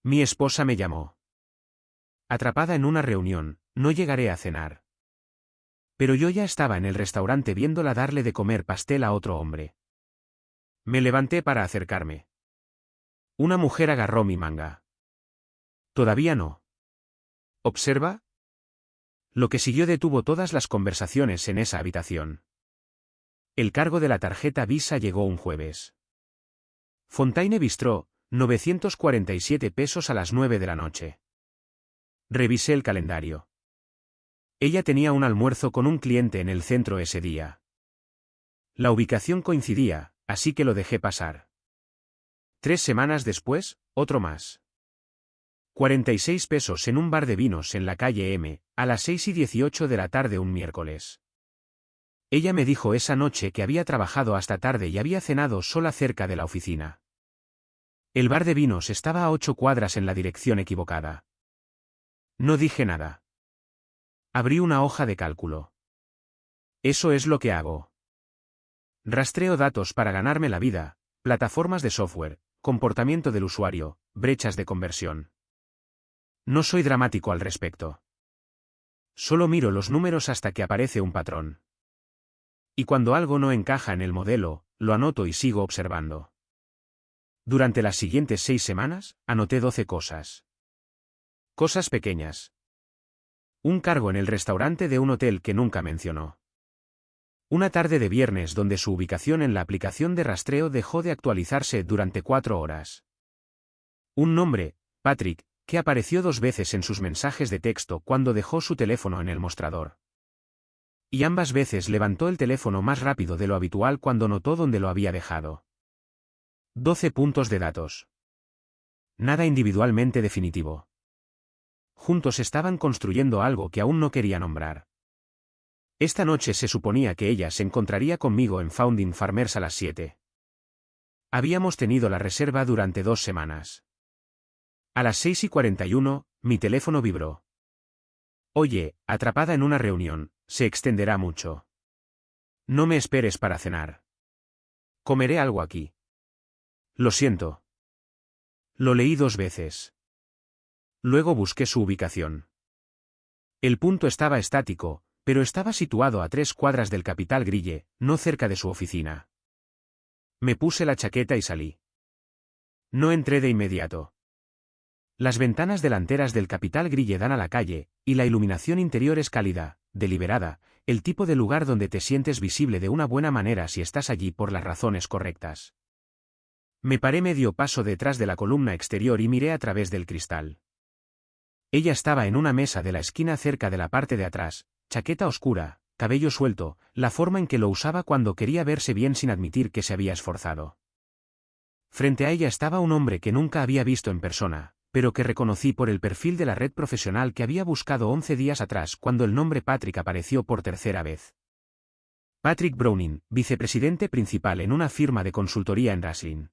Mi esposa me llamó. Atrapada en una reunión, no llegaré a cenar. Pero yo ya estaba en el restaurante viéndola darle de comer pastel a otro hombre. Me levanté para acercarme. Una mujer agarró mi manga. Todavía no. ¿Observa? Lo que siguió detuvo todas las conversaciones en esa habitación. El cargo de la tarjeta Visa llegó un jueves. Fontaine Bistro, 947 pesos a las 9 de la noche. Revisé el calendario. Ella tenía un almuerzo con un cliente en el centro ese día. La ubicación coincidía, así que lo dejé pasar. 3 semanas después, otro más. 46 pesos en un bar de vinos en la calle M, a las 6:18 de la tarde un miércoles. Ella me dijo esa noche que había trabajado hasta tarde y había cenado sola cerca de la oficina. El bar de vinos estaba a 8 cuadras en la dirección equivocada. No dije nada. Abrí una hoja de cálculo. Eso es lo que hago. Rastreo datos para ganarme la vida, plataformas de software, comportamiento del usuario, brechas de conversión. No soy dramático al respecto. Solo miro los números hasta que aparece un patrón. Y cuando algo no encaja en el modelo, lo anoto y sigo observando. Durante las siguientes 6 semanas, anoté 12 cosas. Cosas pequeñas. Un cargo en el restaurante de un hotel que nunca mencionó. Una tarde de viernes donde su ubicación en la aplicación de rastreo dejó de actualizarse durante 4 horas. Un nombre, Patrick, que apareció 2 veces en sus mensajes de texto cuando dejó su teléfono en el mostrador. Y ambas veces levantó el teléfono más rápido de lo habitual cuando notó dónde lo había dejado. 12 puntos de datos. Nada individualmente definitivo. Juntos estaban construyendo algo que aún no quería nombrar. Esta noche se suponía que ella se encontraría conmigo en Founding Farmers a las 7. Habíamos tenido la reserva durante 2 semanas. A las 6:41, mi teléfono vibró. Oye, atrapada en una reunión, se extenderá mucho. No me esperes para cenar. Comeré algo aquí. Lo siento. Lo leí 2 veces. Luego busqué su ubicación. El punto estaba estático, pero estaba situado a 3 cuadras del Capital Grille, no cerca de su oficina. Me puse la chaqueta y salí. No entré de inmediato. Las ventanas delanteras del Capital Grille dan a la calle, y la iluminación interior es cálida, deliberada, el tipo de lugar donde te sientes visible de una buena manera si estás allí por las razones correctas. Me paré medio paso detrás de la columna exterior y miré a través del cristal. Ella estaba en una mesa de la esquina cerca de la parte de atrás, chaqueta oscura, cabello suelto, la forma en que lo usaba cuando quería verse bien sin admitir que se había esforzado. Frente a ella estaba un hombre que nunca había visto en persona, pero que reconocí por el perfil de la red profesional que había buscado 11 días atrás cuando el nombre Patrick apareció por tercera vez. Patrick Browning, vicepresidente principal en una firma de consultoría en Raslin.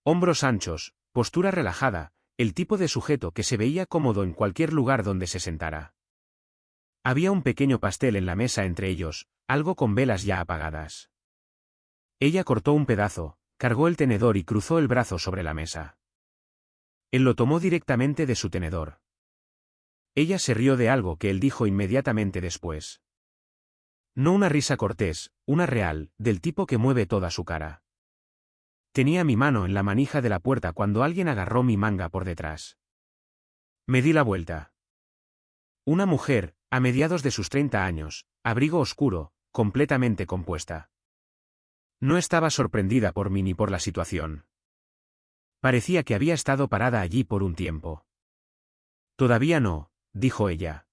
Hombros anchos, postura relajada, el tipo de sujeto que se veía cómodo en cualquier lugar donde se sentara. Había un pequeño pastel en la mesa entre ellos, algo con velas ya apagadas. Ella cortó un pedazo, cargó el tenedor y cruzó el brazo sobre la mesa. Él lo tomó directamente de su tenedor. Ella se rió de algo que él dijo inmediatamente después. No una risa cortés, una real, del tipo que mueve toda su cara. Tenía mi mano en la manija de la puerta cuando alguien agarró mi manga por detrás. Me di la vuelta. Una mujer, a mediados de sus 30 años, abrigo oscuro, completamente compuesta. No estaba sorprendida por mí ni por la situación. Parecía que había estado parada allí por un tiempo. Todavía no, dijo ella.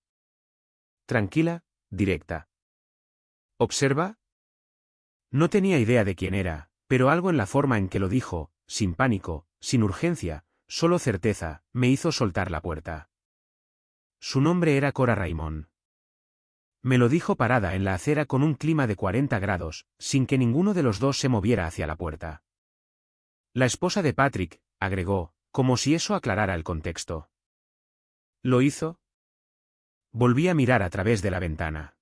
Tranquila, directa. ¿Observa? No tenía idea de quién era, pero algo en la forma en que lo dijo, sin pánico, sin urgencia, solo certeza, me hizo soltar la puerta. Su nombre era Cora Raymond. Me lo dijo parada en la acera con un clima de 40 grados, sin que ninguno de los dos se moviera hacia la puerta. La esposa de Patrick, agregó, como si eso aclarara el contexto. ¿Lo hizo? Volví a mirar a través de la ventana.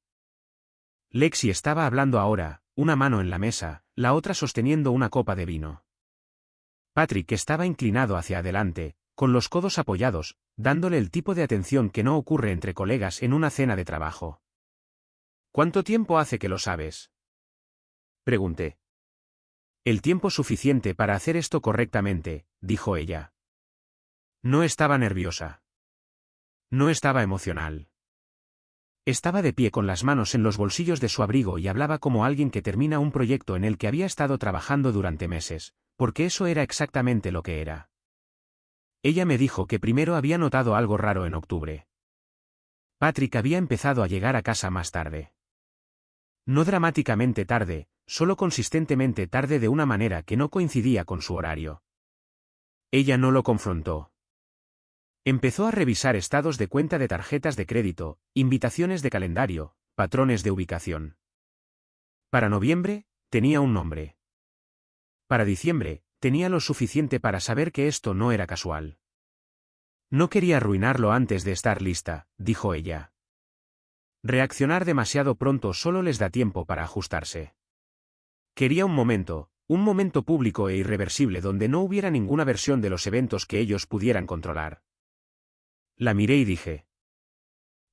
Lexi estaba hablando ahora, una mano en la mesa, la otra sosteniendo una copa de vino. Patrick estaba inclinado hacia adelante, con los codos apoyados, dándole el tipo de atención que no ocurre entre colegas en una cena de trabajo. ¿Cuánto tiempo hace que lo sabes? Pregunté. El tiempo suficiente para hacer esto correctamente, dijo ella. No estaba nerviosa. No estaba emocional. Estaba de pie con las manos en los bolsillos de su abrigo y hablaba como alguien que termina un proyecto en el que había estado trabajando durante meses, porque eso era exactamente lo que era. Ella me dijo que primero había notado algo raro en octubre. Patrick había empezado a llegar a casa más tarde. No dramáticamente tarde, solo consistentemente tarde de una manera que no coincidía con su horario. Ella no lo confrontó. Empezó a revisar estados de cuenta de tarjetas de crédito, invitaciones de calendario, patrones de ubicación. Para noviembre, tenía un nombre. Para diciembre, tenía lo suficiente para saber que esto no era casual. No quería arruinarlo antes de estar lista, dijo ella. Reaccionar demasiado pronto solo les da tiempo para ajustarse. Quería un momento público e irreversible donde no hubiera ninguna versión de los eventos que ellos pudieran controlar. La miré y dije.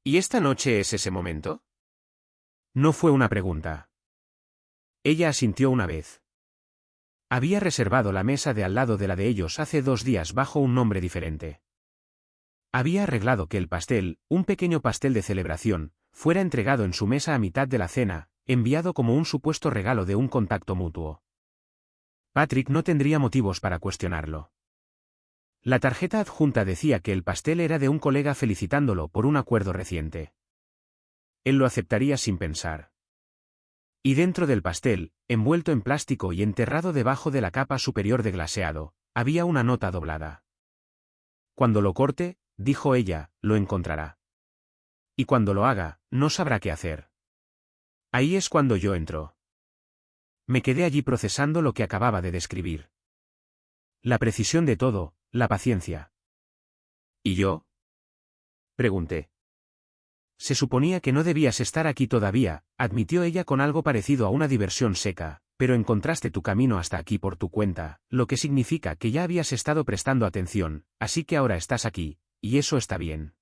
¿Y esta noche es ese momento? No fue una pregunta. Ella asintió una vez. Había reservado la mesa de al lado de la de ellos hace 2 días bajo un nombre diferente. Había arreglado que el pastel, un pequeño pastel de celebración, fuera entregado en su mesa a mitad de la cena, enviado como un supuesto regalo de un contacto mutuo. Patrick no tendría motivos para cuestionarlo. La tarjeta adjunta decía que el pastel era de un colega felicitándolo por un acuerdo reciente. Él lo aceptaría sin pensar. Y dentro del pastel, envuelto en plástico y enterrado debajo de la capa superior de glaseado, había una nota doblada. Cuando lo corte, dijo ella, lo encontrará. Y cuando lo haga, no sabrá qué hacer. Ahí es cuando yo entro. Me quedé allí procesando lo que acababa de describir. La precisión de todo, la paciencia. ¿Y yo? Pregunté. Se suponía que no debías estar aquí todavía, admitió ella con algo parecido a una diversión seca, pero encontraste tu camino hasta aquí por tu cuenta, lo que significa que ya habías estado prestando atención, así que ahora estás aquí, y eso está bien.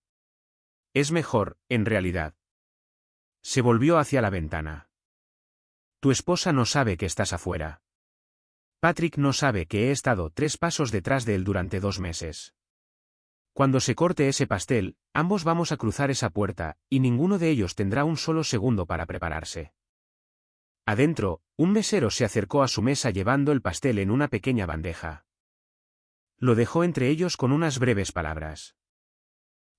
Es mejor, en realidad. Se volvió hacia la ventana. Tu esposa no sabe que estás afuera. Patrick no sabe que he estado 3 pasos detrás de él durante 2 meses. Cuando se corte ese pastel, ambos vamos a cruzar esa puerta, y ninguno de ellos tendrá un solo segundo para prepararse. Adentro, un mesero se acercó a su mesa llevando el pastel en una pequeña bandeja. Lo dejó entre ellos con unas breves palabras.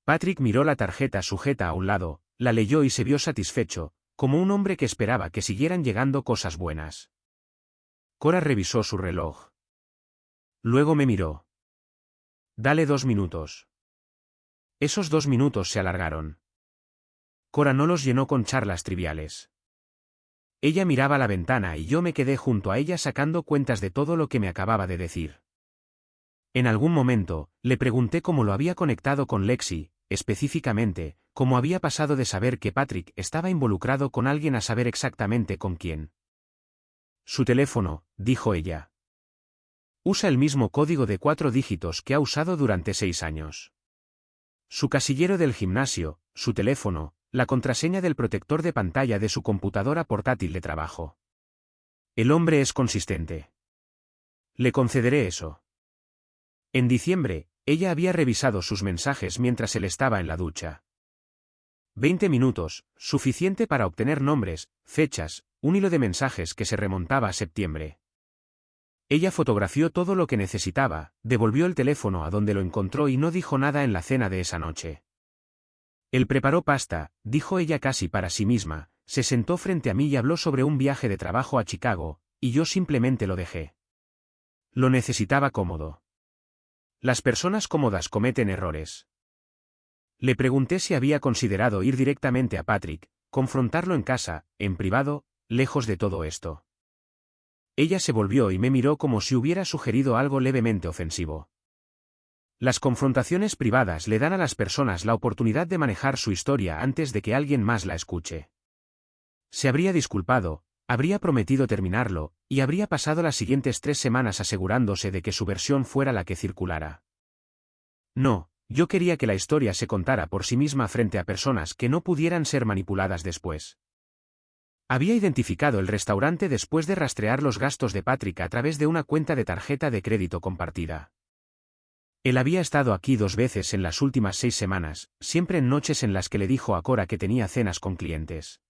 Patrick miró la tarjeta sujeta a un lado, la leyó y se vio satisfecho, como un hombre que esperaba que siguieran llegando cosas buenas. Cora revisó su reloj. Luego me miró. Dale 2 minutos. Esos 2 minutos se alargaron. Cora no los llenó con charlas triviales. Ella miraba la ventana y yo me quedé junto a ella sacando cuentas de todo lo que me acababa de decir. En algún momento, le pregunté cómo lo había conectado con Lexi, específicamente, cómo había pasado de saber que Patrick estaba involucrado con alguien a saber exactamente con quién. Su teléfono, dijo ella. Usa el mismo código de 4 dígitos que ha usado durante 6 años. Su casillero del gimnasio, su teléfono, la contraseña del protector de pantalla de su computadora portátil de trabajo. El hombre es consistente. Le concederé eso. En diciembre, ella había revisado sus mensajes mientras él estaba en la ducha. 20 minutos, suficiente para obtener nombres, fechas, un hilo de mensajes que se remontaba a septiembre. Ella fotografió todo lo que necesitaba, devolvió el teléfono a donde lo encontró y no dijo nada en la cena de esa noche. Él preparó pasta, dijo ella casi para sí misma, se sentó frente a mí y habló sobre un viaje de trabajo a Chicago, y yo simplemente lo dejé. Lo necesitaba cómodo. Las personas cómodas cometen errores. Le pregunté si había considerado ir directamente a Patrick, confrontarlo en casa, en privado, lejos de todo esto. Ella se volvió y me miró como si hubiera sugerido algo levemente ofensivo. Las confrontaciones privadas le dan a las personas la oportunidad de manejar su historia antes de que alguien más la escuche. Se habría disculpado, habría prometido terminarlo, y habría pasado las siguientes 3 semanas asegurándose de que su versión fuera la que circulara. No, yo quería que la historia se contara por sí misma frente a personas que no pudieran ser manipuladas después. Había identificado el restaurante después de rastrear los gastos de Patrick a través de una cuenta de tarjeta de crédito compartida. Él había estado aquí 2 veces en las últimas 6 semanas, siempre en noches en las que le dijo a Cora que tenía cenas con clientes.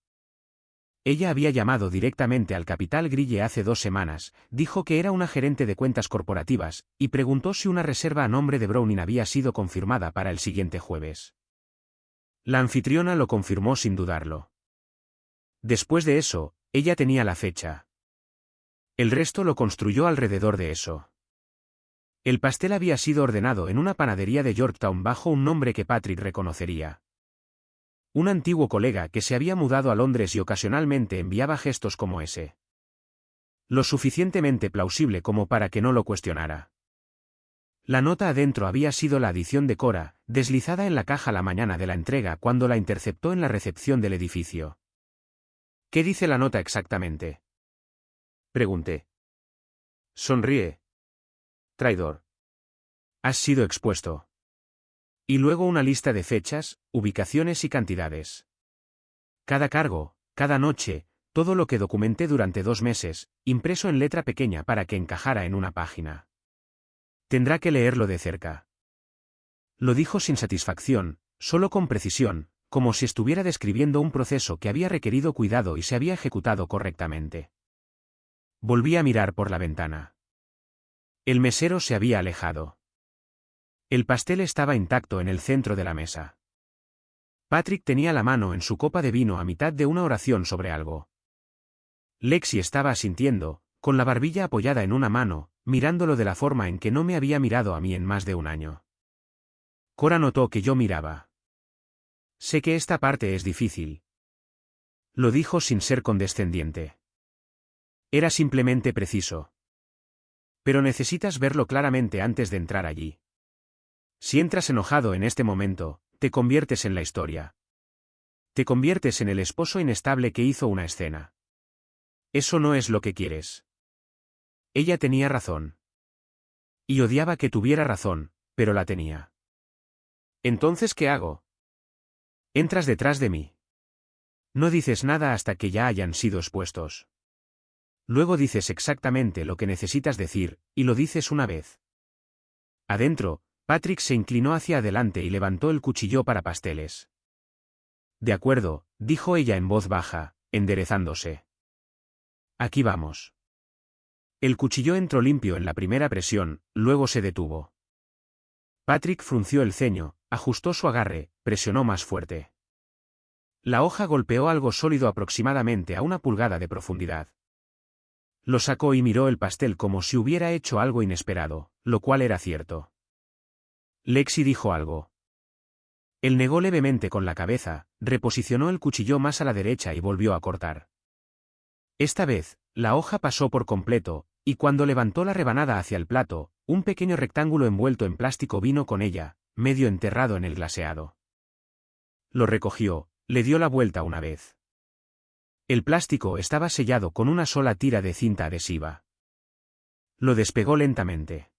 Ella había llamado directamente al Capital Grille hace 2 semanas, dijo que era una gerente de cuentas corporativas, y preguntó si una reserva a nombre de Browning había sido confirmada para el siguiente jueves. La anfitriona lo confirmó sin dudarlo. Después de eso, ella tenía la fecha. El resto lo construyó alrededor de eso. El pastel había sido ordenado en una panadería de Yorktown bajo un nombre que Patrick reconocería. Un antiguo colega que se había mudado a Londres y ocasionalmente enviaba gestos como ese. Lo suficientemente plausible como para que no lo cuestionara. La nota adentro había sido la adición de Cora, deslizada en la caja la mañana de la entrega cuando la interceptó en la recepción del edificio. ¿Qué dice la nota exactamente?, pregunté. Sonríe. Traidor. Has sido expuesto. Y luego una lista de fechas, ubicaciones y cantidades. Cada cargo, cada noche, todo lo que documenté durante 2 meses, impreso en letra pequeña para que encajara en una página. Tendrá que leerlo de cerca. Lo dijo sin satisfacción, solo con precisión, como si estuviera describiendo un proceso que había requerido cuidado y se había ejecutado correctamente. Volví a mirar por la ventana. El mesero se había alejado. El pastel estaba intacto en el centro de la mesa. Patrick tenía la mano en su copa de vino a mitad de una oración sobre algo. Lexi estaba asintiendo, con la barbilla apoyada en una mano, mirándolo de la forma en que no me había mirado a mí en más de un año. Cora notó que yo miraba. Sé que esta parte es difícil. Lo dijo sin ser condescendiente. Era simplemente preciso. Pero necesitas verlo claramente antes de entrar allí. Si entras enojado en este momento, te conviertes en la historia. Te conviertes en el esposo inestable que hizo una escena. Eso no es lo que quieres. Ella tenía razón. Y odiaba que tuviera razón, pero la tenía. ¿Entonces qué hago? Entras detrás de mí. No dices nada hasta que ya hayan sido expuestos. Luego dices exactamente lo que necesitas decir, y lo dices una vez. Adentro, Patrick se inclinó hacia adelante y levantó el cuchillo para pasteles. De acuerdo, dijo ella en voz baja, enderezándose. Aquí vamos. El cuchillo entró limpio en la primera presión, luego se detuvo. Patrick frunció el ceño, ajustó su agarre, presionó más fuerte. La hoja golpeó algo sólido aproximadamente a 1 pulgada de profundidad. Lo sacó y miró el pastel como si hubiera hecho algo inesperado, lo cual era cierto. Lexi dijo algo. Él negó levemente con la cabeza, reposicionó el cuchillo más a la derecha y volvió a cortar. Esta vez, la hoja pasó por completo, y cuando levantó la rebanada hacia el plato, un pequeño rectángulo envuelto en plástico vino con ella, medio enterrado en el glaseado. Lo recogió, le dio la vuelta una vez. El plástico estaba sellado con una sola tira de cinta adhesiva. Lo despegó lentamente.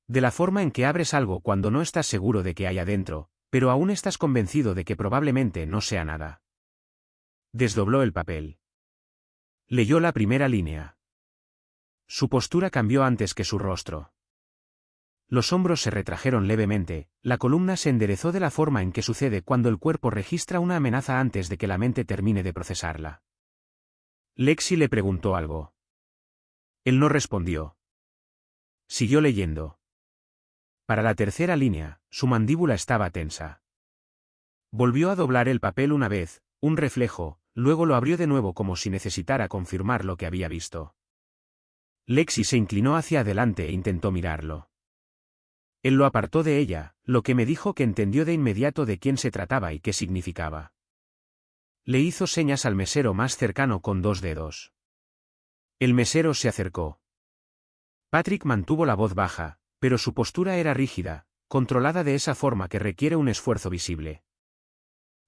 De la forma en que abres algo cuando no estás seguro de qué hay adentro, pero aún estás convencido de que probablemente no sea nada. Desdobló el papel. Leyó la primera línea. Su postura cambió antes que su rostro. Los hombros se retrajeron levemente, la columna se enderezó de la forma en que sucede cuando el cuerpo registra una amenaza antes de que la mente termine de procesarla. Lexi le preguntó algo. Él no respondió. Siguió leyendo. Para la tercera línea, su mandíbula estaba tensa. Volvió a doblar el papel una vez, un reflejo, luego lo abrió de nuevo como si necesitara confirmar lo que había visto. Lexi se inclinó hacia adelante e intentó mirarlo. Él lo apartó de ella, lo que me dijo que entendió de inmediato de quién se trataba y qué significaba. Le hizo señas al mesero más cercano con 2 dedos. El mesero se acercó. Patrick mantuvo la voz baja, pero su postura era rígida, controlada de esa forma que requiere un esfuerzo visible.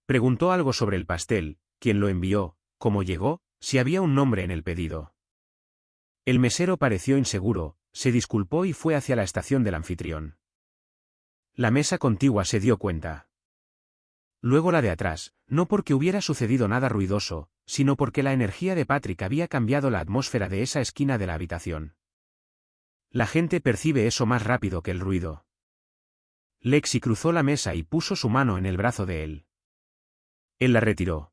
Preguntó algo sobre el pastel, quién lo envió, cómo llegó, si había un nombre en el pedido. El mesero pareció inseguro, se disculpó y fue hacia la estación del anfitrión. La mesa contigua se dio cuenta. Luego la de atrás, no porque hubiera sucedido nada ruidoso, sino porque la energía de Patrick había cambiado la atmósfera de esa esquina de la habitación. La gente percibe eso más rápido que el ruido. Lexi cruzó la mesa y puso su mano en el brazo de él. Él la retiró.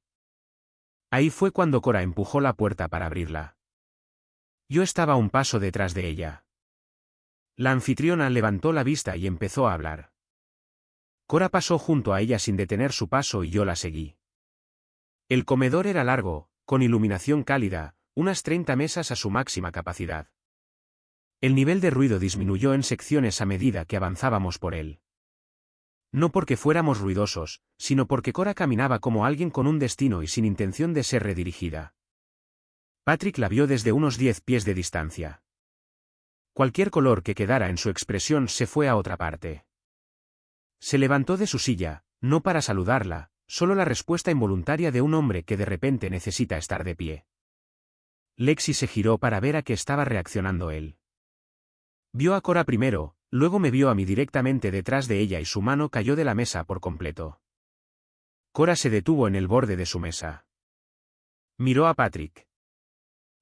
Ahí fue cuando Cora empujó la puerta para abrirla. Yo estaba un paso detrás de ella. La anfitriona levantó la vista y empezó a hablar. Cora pasó junto a ella sin detener su paso y yo la seguí. El comedor era largo, con iluminación cálida, unas 30 mesas a su máxima capacidad. El nivel de ruido disminuyó en secciones a medida que avanzábamos por él. No porque fuéramos ruidosos, sino porque Cora caminaba como alguien con un destino y sin intención de ser redirigida. Patrick la vio desde unos 10 pies de distancia. Cualquier color que quedara en su expresión se fue a otra parte. Se levantó de su silla, no para saludarla, solo la respuesta involuntaria de un hombre que de repente necesita estar de pie. Lexi se giró para ver a qué estaba reaccionando él. Vio a Cora primero, luego me vio a mí directamente detrás de ella y su mano cayó de la mesa por completo. Cora se detuvo en el borde de su mesa. Miró a Patrick.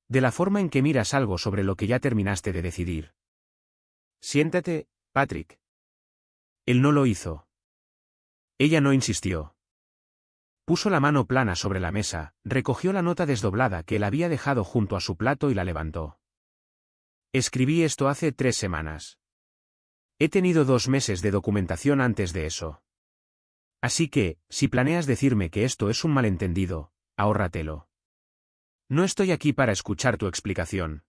De la forma en que miras algo sobre lo que ya terminaste de decidir. Siéntate, Patrick. Él no lo hizo. Ella no insistió. Puso la mano plana sobre la mesa, recogió la nota desdoblada que él había dejado junto a su plato y la levantó. Escribí esto hace 3 semanas. He tenido 2 meses de documentación antes de eso. Así que, si planeas decirme que esto es un malentendido, ahórratelo. No estoy aquí para escuchar tu explicación.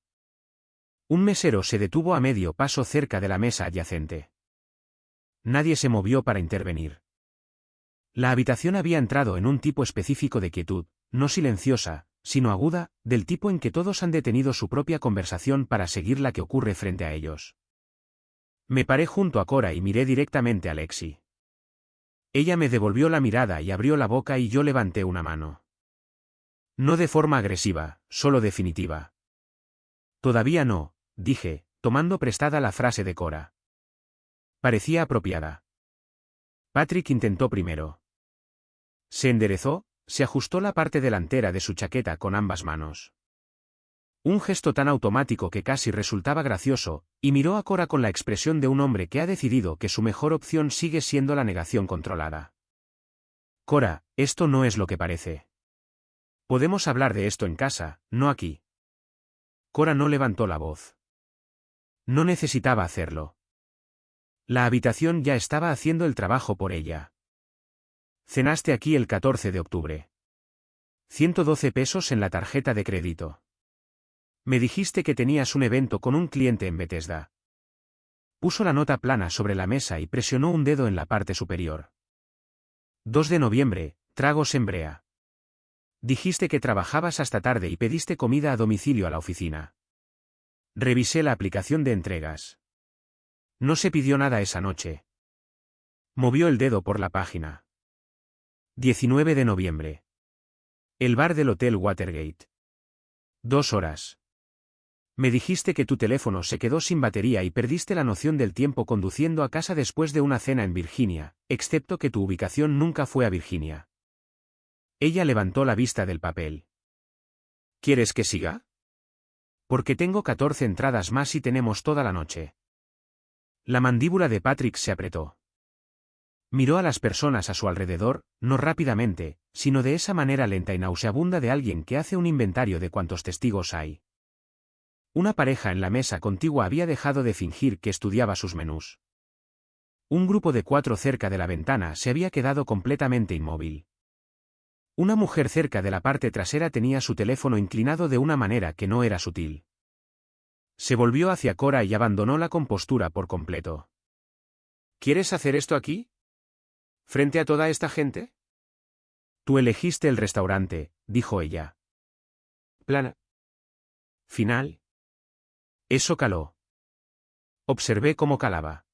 Un mesero se detuvo a medio paso cerca de la mesa adyacente. Nadie se movió para intervenir. La habitación había entrado en un tipo específico de quietud, no silenciosa, sino aguda, del tipo en que todos han detenido su propia conversación para seguir la que ocurre frente a ellos. Me paré junto a Cora y miré directamente a Lexi. Ella me devolvió la mirada y abrió la boca y yo levanté una mano. No de forma agresiva, solo definitiva. Todavía no, dije, tomando prestada la frase de Cora. Parecía apropiada. Patrick intentó primero. Se enderezó, se ajustó la parte delantera de su chaqueta con ambas manos. Un gesto tan automático que casi resultaba gracioso, y miró a Cora con la expresión de un hombre que ha decidido que su mejor opción sigue siendo la negación controlada. Cora, esto no es lo que parece. Podemos hablar de esto en casa, no aquí. Cora no levantó la voz. No necesitaba hacerlo. La habitación ya estaba haciendo el trabajo por ella. Cenaste aquí el 14 de octubre. 112 pesos en la tarjeta de crédito. Me dijiste que tenías un evento con un cliente en Bethesda. Puso la nota plana sobre la mesa y presionó un dedo en la parte superior. 2 de noviembre, tragos en Brea. Dijiste que trabajabas hasta tarde y pediste comida a domicilio a la oficina. Revisé la aplicación de entregas. No se pidió nada esa noche. Movió el dedo por la página. 19 de noviembre. El bar del Hotel Watergate. 2 horas. Me dijiste que tu teléfono se quedó sin batería y perdiste la noción del tiempo conduciendo a casa después de una cena en Virginia, excepto que tu ubicación nunca fue a Virginia. Ella levantó la vista del papel. ¿Quieres que siga? Porque tengo 14 entradas más y tenemos toda la noche. La mandíbula de Patrick se apretó. Miró a las personas a su alrededor, no rápidamente, sino de esa manera lenta y nauseabunda de alguien que hace un inventario de cuántos testigos hay. Una pareja en la mesa contigua había dejado de fingir que estudiaba sus menús. Un grupo de 4 cerca de la ventana se había quedado completamente inmóvil. Una mujer cerca de la parte trasera tenía su teléfono inclinado de una manera que no era sutil. Se volvió hacia Cora y abandonó la compostura por completo. ¿Quieres hacer esto aquí? ¿Frente a toda esta gente? Tú elegiste el restaurante, dijo ella. Plan final. Eso caló. Observé cómo calaba.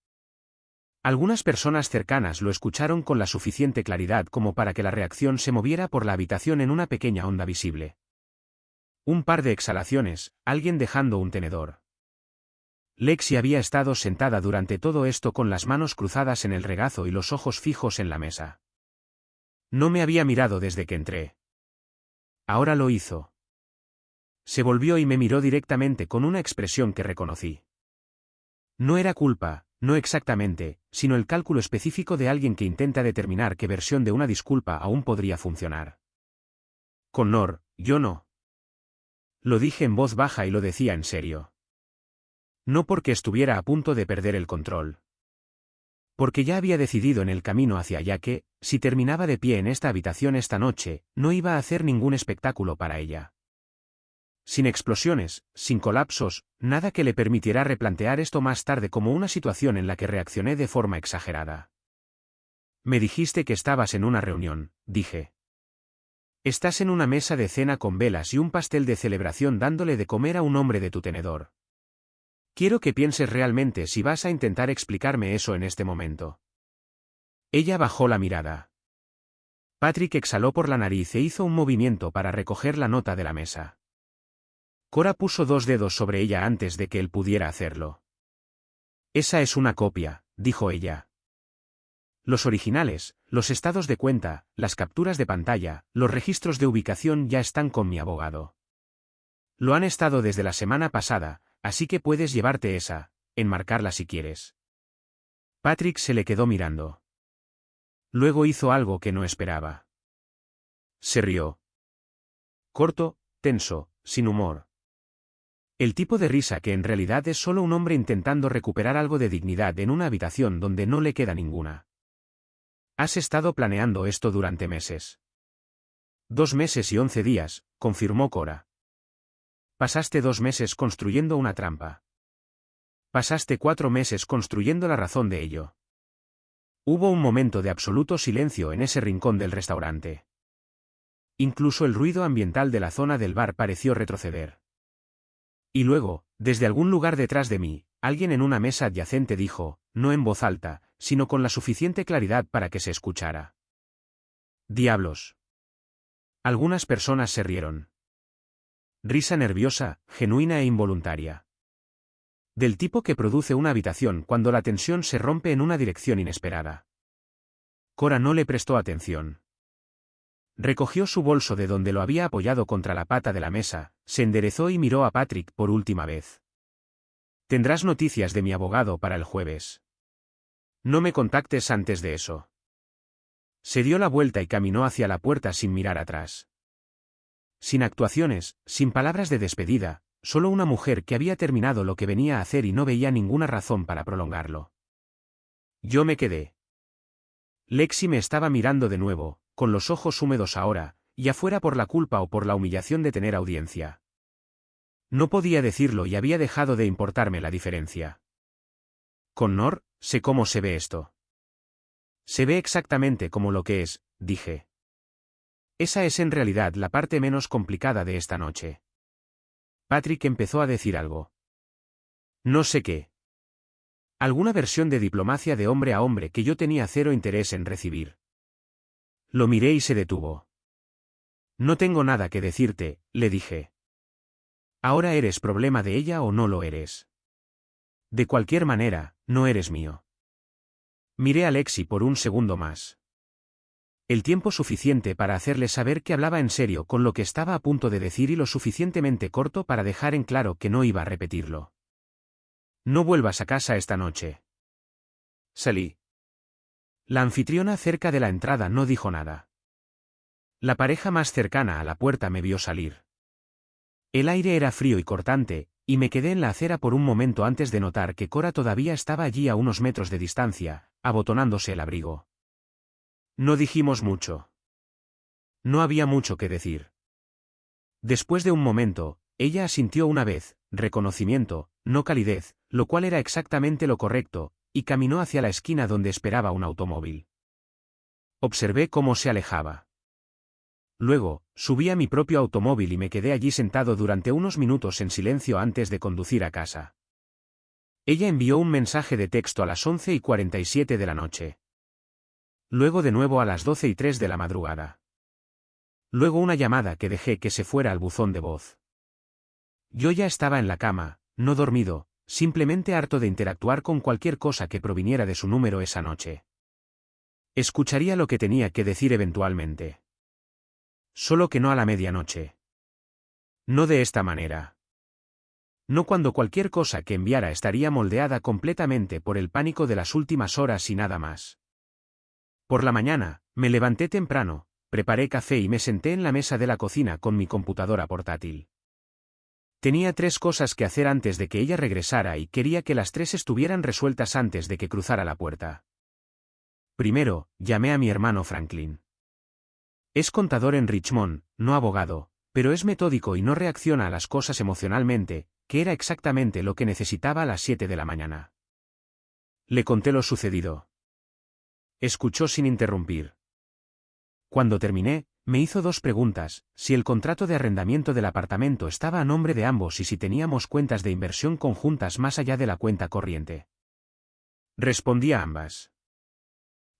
Algunas personas cercanas lo escucharon con la suficiente claridad como para que la reacción se moviera por la habitación en una pequeña onda visible. Un par de exhalaciones, alguien dejando un tenedor. Lexi había estado sentada durante todo esto con las manos cruzadas en el regazo y los ojos fijos en la mesa. No me había mirado desde que entré. Ahora lo hizo. Se volvió y me miró directamente con una expresión que reconocí. No era culpa, no exactamente, sino el cálculo específico de alguien que intenta determinar qué versión de una disculpa aún podría funcionar. Connor, yo no. Lo dije en voz baja y lo decía en serio. No porque estuviera a punto de perder el control. Porque ya había decidido en el camino hacia allá que, si terminaba de pie en esta habitación esta noche, no iba a hacer ningún espectáculo para ella. Sin explosiones, sin colapsos, nada que le permitiera replantear esto más tarde como una situación en la que reaccioné de forma exagerada. Me dijiste que estabas en una reunión, dije. Estás en una mesa de cena con velas y un pastel de celebración dándole de comer a un hombre de tu tenedor. Quiero que pienses realmente si vas a intentar explicarme eso en este momento. Ella bajó la mirada. Patrick exhaló por la nariz e hizo un movimiento para recoger la nota de la mesa. Cora puso 2 dedos sobre ella antes de que él pudiera hacerlo. Esa es una copia, dijo ella. Los originales, los estados de cuenta, las capturas de pantalla, los registros de ubicación ya están con mi abogado. Lo han estado desde la semana pasada, así que puedes llevarte esa, enmarcarla si quieres. Patrick se le quedó mirando. Luego hizo algo que no esperaba. Se rió. Corto, tenso, sin humor. El tipo de risa que en realidad es solo un hombre intentando recuperar algo de dignidad en una habitación donde no le queda ninguna. Has estado planeando esto durante meses. 2 meses y 11 días, confirmó Cora. Pasaste 2 meses construyendo una trampa. Pasaste 4 meses construyendo la razón de ello. Hubo un momento de absoluto silencio en ese rincón del restaurante. Incluso el ruido ambiental de la zona del bar pareció retroceder. Y luego, desde algún lugar detrás de mí, alguien en una mesa adyacente dijo, no en voz alta, sino con la suficiente claridad para que se escuchara. Diablos. Algunas personas se rieron. Risa nerviosa, genuina e involuntaria. Del tipo que produce una habitación cuando la tensión se rompe en una dirección inesperada. Cora no le prestó atención. Recogió su bolso de donde lo había apoyado contra la pata de la mesa, se enderezó y miró a Patrick por última vez. Tendrás noticias de mi abogado para el jueves. No me contactes antes de eso. Se dio la vuelta y caminó hacia la puerta sin mirar atrás. Sin actuaciones, sin palabras de despedida, solo una mujer que había terminado lo que venía a hacer y no veía ninguna razón para prolongarlo. Yo me quedé. Lexi me estaba mirando de nuevo, con los ojos húmedos ahora, ya fuera por la culpa o por la humillación de tener audiencia. No podía decirlo y había dejado de importarme la diferencia. Connor, sé cómo se ve esto. Se ve exactamente como lo que es, dije. Esa es en realidad la parte menos complicada de esta noche. Patrick empezó a decir algo. No sé qué. Alguna versión de diplomacia de hombre a hombre que yo tenía cero interés en recibir. Lo miré y se detuvo. No tengo nada que decirte, le dije. Ahora eres problema de ella o no lo eres. De cualquier manera, no eres mío. Miré a Lexi por un segundo más. El tiempo suficiente para hacerle saber que hablaba en serio con lo que estaba a punto de decir y lo suficientemente corto para dejar en claro que no iba a repetirlo. No vuelvas a casa esta noche. Salí. La anfitriona cerca de la entrada no dijo nada. La pareja más cercana a la puerta me vio salir. El aire era frío y cortante, y me quedé en la acera por un momento antes de notar que Cora todavía estaba allí a unos metros de distancia, abotonándose el abrigo. No dijimos mucho. No había mucho que decir. Después de un momento, ella asintió una vez, reconocimiento, no calidez, lo cual era exactamente lo correcto, y caminó hacia la esquina donde esperaba un automóvil. Observé cómo se alejaba. Luego, subí a mi propio automóvil y me quedé allí sentado durante unos minutos en silencio antes de conducir a casa. Ella envió un mensaje de texto a las 11:47 de la noche. Luego de nuevo a las 12:03 de la madrugada. Luego una llamada que dejé que se fuera al buzón de voz. Yo ya estaba en la cama, no dormido, simplemente harto de interactuar con cualquier cosa que proviniera de su número esa noche. Escucharía lo que tenía que decir eventualmente. Solo que no a la medianoche. No de esta manera. No cuando cualquier cosa que enviara estaría moldeada completamente por el pánico de las últimas horas y nada más. Por la mañana, me levanté temprano, preparé café y me senté en la mesa de la cocina con mi computadora portátil. Tenía 3 cosas que hacer antes de que ella regresara y quería que las 3 estuvieran resueltas antes de que cruzara la puerta. Primero, llamé a mi hermano Franklin. Es contador en Richmond, no abogado, pero es metódico y no reacciona a las cosas emocionalmente, que era exactamente lo que necesitaba a las 7 de la mañana. Le conté lo sucedido. Escuchó sin interrumpir. Cuando terminé, me hizo 2 preguntas: si el contrato de arrendamiento del apartamento estaba a nombre de ambos y si teníamos cuentas de inversión conjuntas más allá de la cuenta corriente. Respondí a ambas.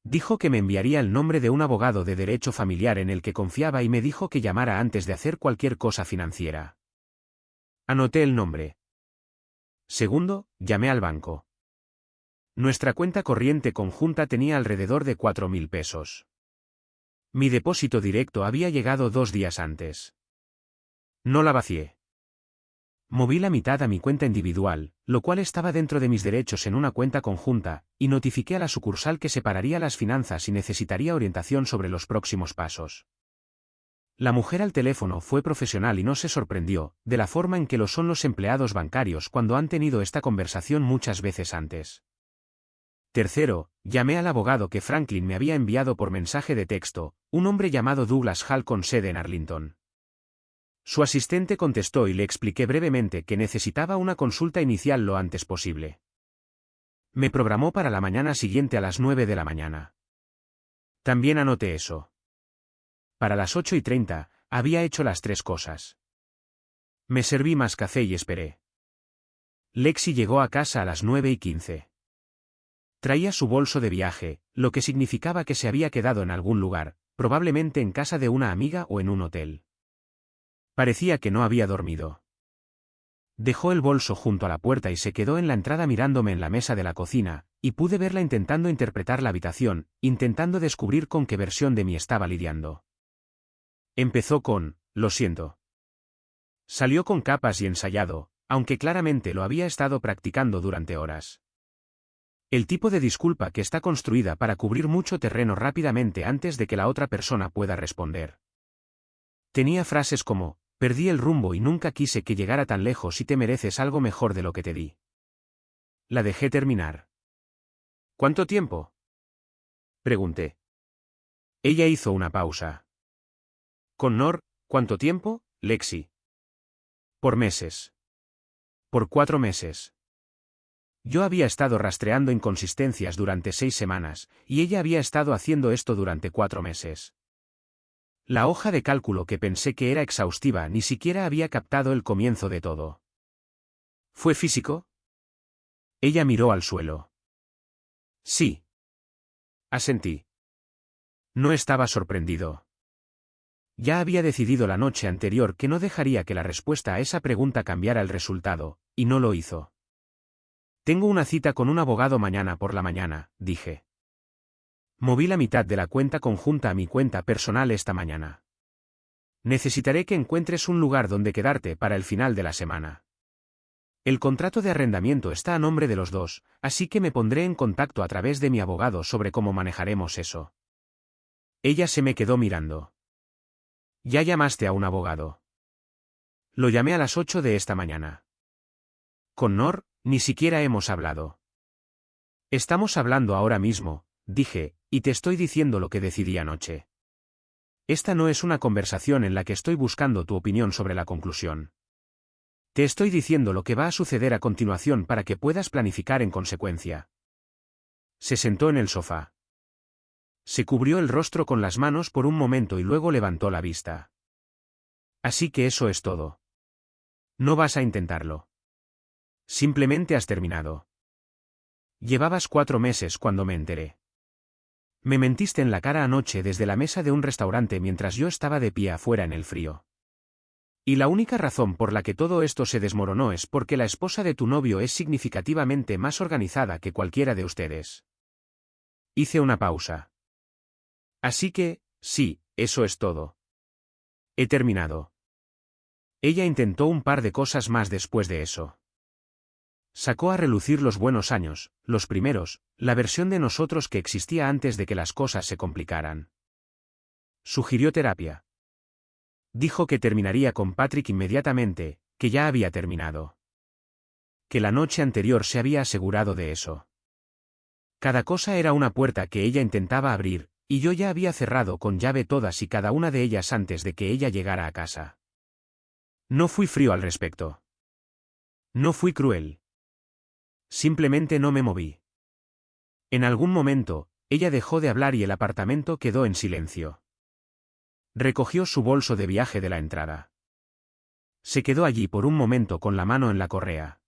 Dijo que me enviaría el nombre de un abogado de derecho familiar en el que confiaba y me dijo que llamara antes de hacer cualquier cosa financiera. Anoté el nombre. Segundo, llamé al banco. Nuestra cuenta corriente conjunta tenía alrededor de 4.000 pesos. Mi depósito directo había llegado 2 días antes. No la vacié. Moví la mitad a mi cuenta individual, lo cual estaba dentro de mis derechos en una cuenta conjunta, y notifiqué a la sucursal que separaría las finanzas y necesitaría orientación sobre los próximos pasos. La mujer al teléfono fue profesional y no se sorprendió, de la forma en que lo son los empleados bancarios cuando han tenido esta conversación muchas veces antes. Tercero, llamé al abogado que Franklin me había enviado por mensaje de texto, un hombre llamado Douglas Hall con sede en Arlington. Su asistente contestó y le expliqué brevemente que necesitaba una consulta inicial lo antes posible. Me programó para la mañana siguiente a las 9 de la mañana. También anoté eso. Para las 8:30, había hecho las 3 cosas. Me serví más café y esperé. Lexi llegó a casa a las 9:15. Traía su bolso de viaje, lo que significaba que se había quedado en algún lugar, probablemente en casa de una amiga o en un hotel. Parecía que no había dormido. Dejó el bolso junto a la puerta y se quedó en la entrada mirándome en la mesa de la cocina, y pude verla intentando interpretar la habitación, intentando descubrir con qué versión de mí estaba lidiando. Empezó con: lo siento. Salió con capas y ensayado, aunque claramente lo había estado practicando durante horas. El tipo de disculpa que está construida para cubrir mucho terreno rápidamente antes de que la otra persona pueda responder. Tenía frases como: perdí el rumbo y nunca quise que llegara tan lejos y te mereces algo mejor de lo que te di. La dejé terminar. ¿Cuánto tiempo?, pregunté. Ella hizo una pausa. Connor, ¿cuánto tiempo, Lexi? Por meses. Por 4 meses. Yo había estado rastreando inconsistencias durante 6 semanas, y ella había estado haciendo esto durante 4 meses. La hoja de cálculo que pensé que era exhaustiva ni siquiera había captado el comienzo de todo. ¿Fue físico? Ella miró al suelo. Sí. Asentí. No estaba sorprendido. Ya había decidido la noche anterior que no dejaría que la respuesta a esa pregunta cambiara el resultado, y no lo hizo. Tengo una cita con un abogado mañana por la mañana, dije. Moví la mitad de la cuenta conjunta a mi cuenta personal esta mañana. Necesitaré que encuentres un lugar donde quedarte para el final de la semana. El contrato de arrendamiento está a nombre de los dos, así que me pondré en contacto a través de mi abogado sobre cómo manejaremos eso. Ella se me quedó mirando. ¿Ya llamaste a un abogado? Lo llamé a las 8 de esta mañana. Connor, ni siquiera hemos hablado. Estamos hablando ahora mismo, dije, y te estoy diciendo lo que decidí anoche. Esta no es una conversación en la que estoy buscando tu opinión sobre la conclusión. Te estoy diciendo lo que va a suceder a continuación para que puedas planificar en consecuencia. Se sentó en el sofá. Se cubrió el rostro con las manos por un momento y luego levantó la vista. Así que eso es todo. No vas a intentarlo. Simplemente has terminado. Llevabas 4 meses cuando me enteré. Me mentiste en la cara anoche desde la mesa de un restaurante mientras yo estaba de pie afuera en el frío. Y la única razón por la que todo esto se desmoronó es porque la esposa de tu novio es significativamente más organizada que cualquiera de ustedes. Hice una pausa. Así que, sí, eso es todo. He terminado. Ella intentó un par de cosas más después de eso. Sacó a relucir los buenos años, los primeros, la versión de nosotros que existía antes de que las cosas se complicaran. Sugirió terapia. Dijo que terminaría con Patrick inmediatamente, que ya había terminado. Que la noche anterior se había asegurado de eso. Cada cosa era una puerta que ella intentaba abrir, y yo ya había cerrado con llave todas y cada una de ellas antes de que ella llegara a casa. No fui frío al respecto. No fui cruel. Simplemente no me moví. En algún momento, ella dejó de hablar y el apartamento quedó en silencio. Recogió su bolso de viaje de la entrada. Se quedó allí por un momento con la mano en la correa.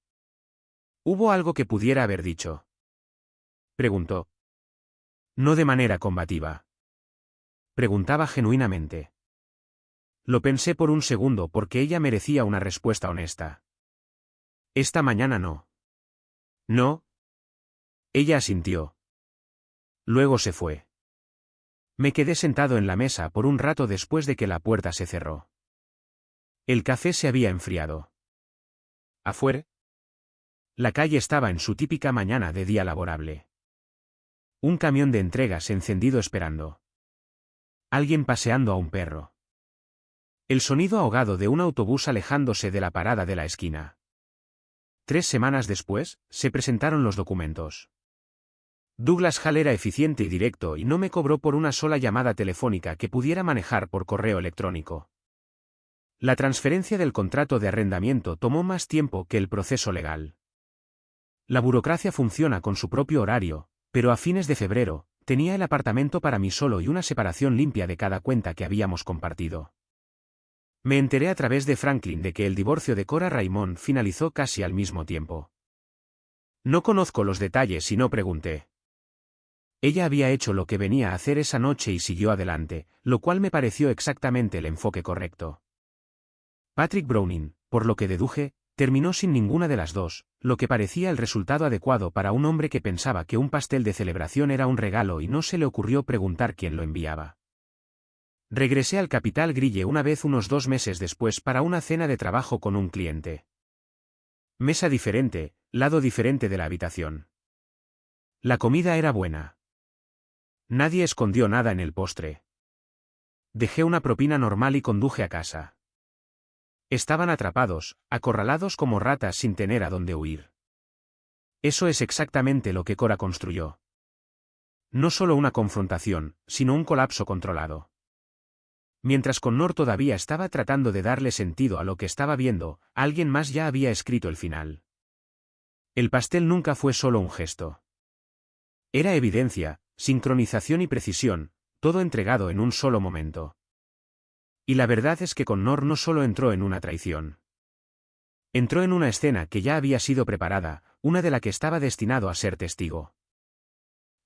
¿Hubo algo que pudiera haber dicho? Preguntó. No de manera combativa. Preguntaba genuinamente. Lo pensé por un segundo porque ella merecía una respuesta honesta. Esta mañana no. ¿No? Ella asintió. Luego se fue. Me quedé sentado en la mesa por un rato después de que la puerta se cerró. El café se había enfriado. ¿Afuera? La calle estaba en su típica mañana de día laborable. Un camión de entregas encendido esperando. Alguien paseando a un perro. El sonido ahogado de un autobús alejándose de la parada de la esquina. 3 semanas después, se presentaron los documentos. Douglas Hall era eficiente y directo y no me cobró por una sola llamada telefónica que pudiera manejar por correo electrónico. La transferencia del contrato de arrendamiento tomó más tiempo que el proceso legal. La burocracia funciona con su propio horario, pero a fines de febrero, tenía el apartamento para mí solo y una separación limpia de cada cuenta que habíamos compartido. Me enteré a través de Franklin de que el divorcio de Cora Raymond finalizó casi al mismo tiempo. No conozco los detalles y no pregunté. Ella había hecho lo que venía a hacer esa noche y siguió adelante, lo cual me pareció exactamente el enfoque correcto. Patrick Browning, por lo que deduje, terminó sin ninguna de las dos, lo que parecía el resultado adecuado para un hombre que pensaba que un pastel de celebración era un regalo y no se le ocurrió preguntar quién lo enviaba. Regresé al Capital Grille una vez unos 2 meses después para una cena de trabajo con un cliente. Mesa diferente, lado diferente de la habitación. La comida era buena. Nadie escondió nada en el postre. Dejé una propina normal y conduje a casa. Estaban atrapados, acorralados como ratas sin tener a dónde huir. Eso es exactamente lo que Cora construyó. No solo una confrontación, sino un colapso controlado. Mientras Connor todavía estaba tratando de darle sentido a lo que estaba viendo, alguien más ya había escrito el final. El pastel nunca fue solo un gesto. Era evidencia, sincronización y precisión, todo entregado en un solo momento. Y la verdad es que Connor no solo entró en una traición. Entró en una escena que ya había sido preparada, una de la que estaba destinado a ser testigo.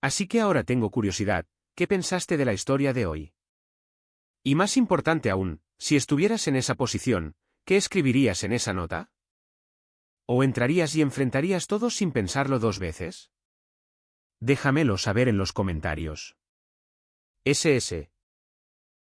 Así que ahora tengo curiosidad, ¿qué pensaste de la historia de hoy? Y más importante aún, si estuvieras en esa posición, ¿qué escribirías en esa nota? ¿O entrarías y enfrentarías todo sin pensarlo 2 veces? Déjamelo saber en los comentarios. SS.